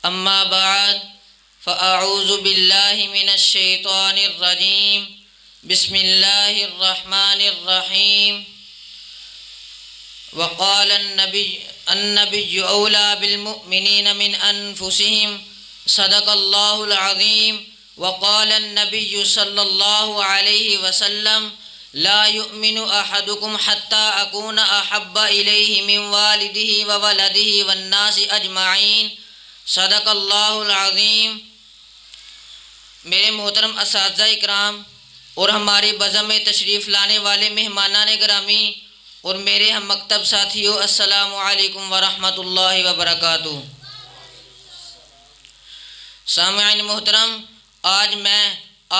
أما بعد فأعوذ بالله من الشيطان الرجيم بسم الله الرحمن الرحيم وقال النبي أولى بالمؤمنين من أنفسهم صدق الله العظيم وقال النبي صلى الله عليه وسلم لا يؤمن أحدكم حتى أكون أحب إليه من والده وولده والناس أجمعين صدق اللہ العظیم۔ میرے محترم اساتذہ اکرام اور ہمارے بزم میں تشریف لانے والے مہمانان گرامی اور میرے ہم مکتب ساتھیوں، السلام علیکم ورحمۃ اللہ وبرکاتہ۔ سامعین محترم، آج میں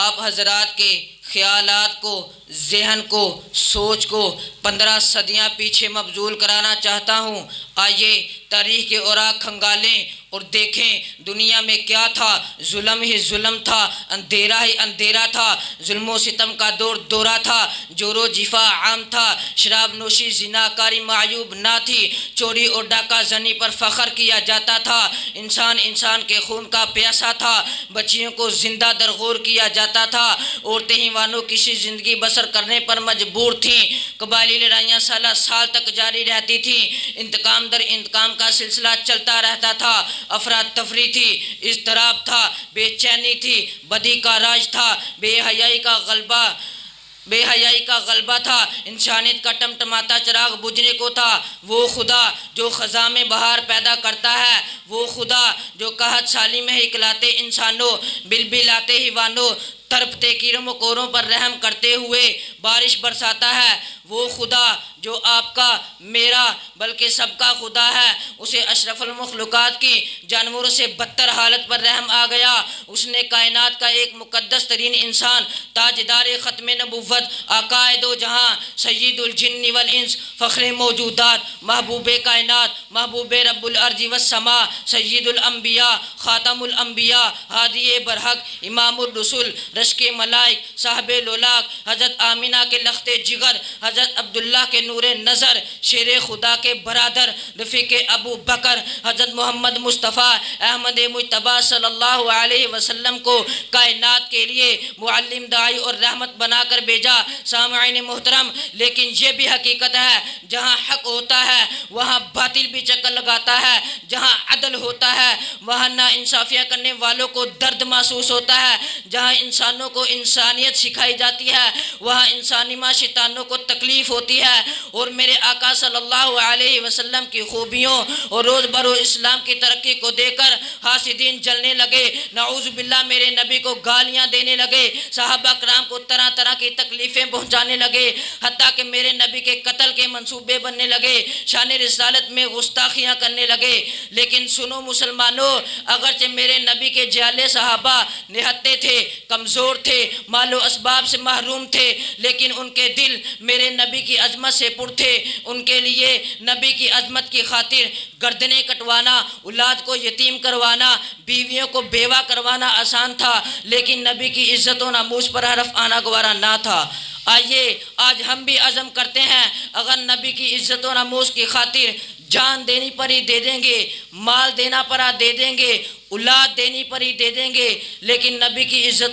آپ حضرات کے خیالات کو، ذہن کو، سوچ کو 15 صدیاں پیچھے مبذول کرانا چاہتا ہوں۔ آئیے تاریخ کے اوراق کھنگالیں اور دیکھیں دنیا میں کیا تھا۔ ظلم ہی ظلم تھا، اندھیرا ہی اندھیرا تھا، ظلم و ستم کا دورہ تھا، جور و جفا عام تھا، شراب نوشی زناکاری معیوب نہ تھی، چوری اور ڈاکہ زنی پر فخر کیا جاتا تھا، انسان کے خون کا پیاسا تھا، بچیوں کو زندہ درگور کیا جاتا تھا، عورتیں ہی وانو کسی زندگی بسر کرنے پر مجبور تھیں، قبائلی لڑائیاں سالہ سال تک جاری رہتی تھیں، انتقام در انتقام کا سلسلہ چلتا رہتا تھا، افراتفری تھی، اضطراب تھا، بے چینی تھی، بدی کا راج تھا، بے حیائی کا غلبہ تھا، انسانیت کا ٹمٹماتا چراغ بجھنے کو تھا۔ وہ خدا جو خزاں میں بہار پیدا کرتا ہے، وہ خدا جو قحط سالی میں ہکلاتے انسانوں، بلبلاتے ہی وانوں، تڑپتے کیڑوں مکوڑوں پر رحم کرتے ہوئے بارش برساتا ہے، وہ خدا جو آپ کا، میرا، بلکہ سب کا خدا ہے، اسے اشرف المخلوقات کی جانوروں سے بدتر حالت پر رحم آ گیا۔ اس نے کائنات کا ایک مقدس ترین انسان، تاجدار ختم نبوت، آقائے دو جہاں، سید الجن والانس، فخر موجودات، محبوب کائنات، محبوب رب الارض والسماء، سید الانبیاء، خاتم الانبیاء، ہادی برحق، امام الرسول، رشک ملائک، صاحب لولاک، حضرت آمینہ کے لخت جگر، حضرت عبداللہ کے نور نظر، شیر خدا کے برادر، رفیق ابو بکر، حضرت محمد مصطفیٰ احمد مجتبیٰ صلی اللہ علیہ وسلم کو کائنات کے لیے معلم، داعی اور رحمت بنا کر بھیجا۔ سامعین محترم، لیکن یہ بھی حقیقت ہے جہاں حق ہوتا ہے وہاں باطل بھی چکر لگاتا ہے، جہاں عدل ہوتا ہے وہاں نا انصافیاں کرنے والوں کو درد محسوس ہوتا ہے، جہاں انسانوں کو انسانیت سکھائی جاتی ہے وہاں انسانی شیطانوں کو تکلیف ہوتی ہے۔ اور میرے آقا صلی اللہ علیہ وسلم کی خوبیوں اور روز بروز اسلام کی ترقی کو دے کر حاسدین جلنے لگے، نعوذ باللہ میرے نبی کو گالیاں دینے لگے، صحابہ کرام کو طرح طرح کی تکلیفیں پہنچانے لگے، حتیٰ کہ میرے نبی کے قتل کے منصوبے بننے لگے، شان رسالت میں گستاخیاں کرنے لگے۔ لیکن سنو مسلمانوں، اگرچہ میرے نبی کے جہلے صحابہ نہتے تھے، کمزور تھے، مال و اسباب سے محروم تھے، لیکن ان کے دل میرے نبی کی عظمت سے پر تھے۔ ان کے لیے نبی کی عظمت کی خاطر گردنیں کٹوانا، اولاد کو یتیم کروانا، بیویوں کو بیوہ کروانا آسان تھا، لیکن نبی کی عزت و ناموس پر حرف آنا گوارا نہ تھا۔ آئیے آج ہم بھی عزم کرتے ہیں، اگر نبی کی عزت و ناموس کی خاطر جان دینی پڑی دے دیں گے، مال دینا پڑا دے دیں گے، اولاد دینی پڑی دے دیں گے، لیکن نبی کی عزت